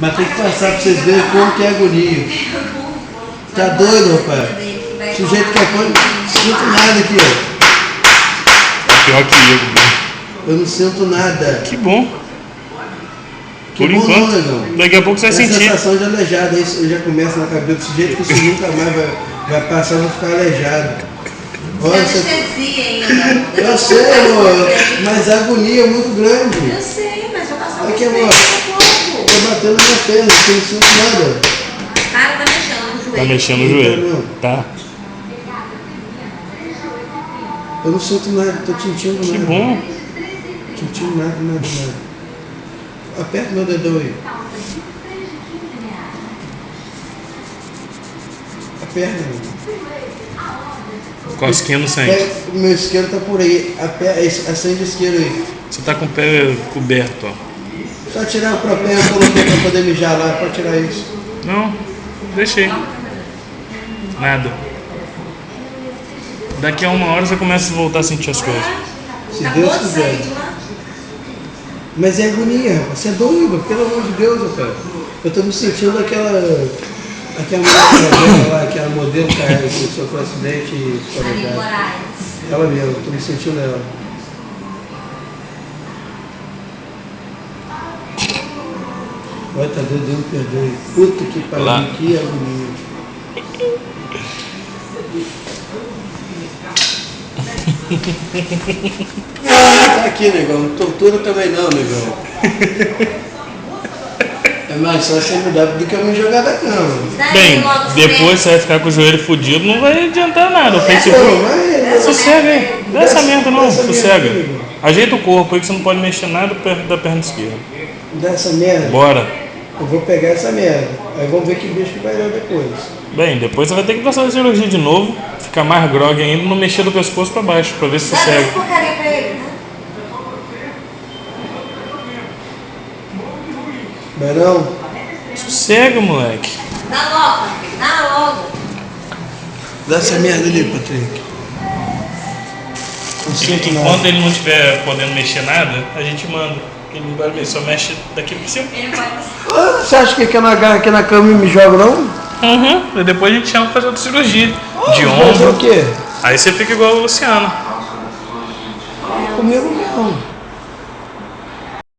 Mas tem que passar pra vocês verem como que é agonia. Tá doido, rapaz? O sujeito que apanha, não sinto nada aqui, ó. É pior que eu, né? Eu não sinto nada. Que bom. Que Por bom enquanto. não, negão. Daqui a pouco você vai Tem sentir. sensação de aleijado, aí eu já começa na cabeça desse jeito que isso nunca mais vai passar, eu vou ficar aleijado. Olha, anestesia ainda. eu sei, amor, mas a agonia é muito grande. Eu sei, mas eu passo Aqui, amor, pouco. tô batendo na minha perna, eu não sinto nada. Cara, tá mexendo no joelho. Tá mexendo no joelho. Tá. Eu não sinto nada, tô sentindo nada. Que bom. Sentindo nada. Aperta meu dedão aí. Aperta, meu. Cosquinha no sangue. O meu isqueiro tá por aí. Acende o isqueiro aí. Você tá com o pé coberto, ó. Só tirar o próprio eu coloquei pra poder mijar lá, pode tirar isso. Não, deixei. Nada. Daqui a 1 hora você começa a voltar a sentir as coisas. Se Deus quiser. Mas é agonia, rapaz. Você é doido, pelo amor de Deus, rapaz. Eu tô me sentindo aquela mulher lá, aquela modelo que sofreu um acidente e ficou aleijada. Ela mesmo, eu tô me sentindo ela. Olha, tá doido, Deus me perdoe. Puta que pariu, que agonia. Tá aqui, negão. Tortura também não, negão. É mais só você mudar do que eu me jogar da cama. Bem, depois você vai ficar com o joelho fudido, não vai adiantar nada. O Facebook. Sossega aí. Não é essa merda não, sossega. Ajeita o corpo aí que você não pode mexer nada perto da perna esquerda. Dessa merda? Bora. Eu vou pegar essa merda. Aí vamos ver que bicho que vai dar depois. Bem, depois você vai ter que passar a cirurgia de novo, ficar mais grog ainda, não mexer do pescoço pra baixo, pra ver se sossega. Dá essa porcaria pra ele, né? Vai não? Sossega, moleque. Dá logo, Patrick, dá logo. Dá essa merda ali, Patrick. Não sinto Enquanto nada. ele não estiver podendo mexer nada, a gente manda. Ele não vai mexer, só mexe daqui pra cima. Ele pode. Você acha que eu agarro aqui na cama e me jogo, não? Uhum. E depois a gente chama pra fazer outra cirurgia. De Fazer o ombro. quê? Aí você fica igual o Luciano. Comigo não.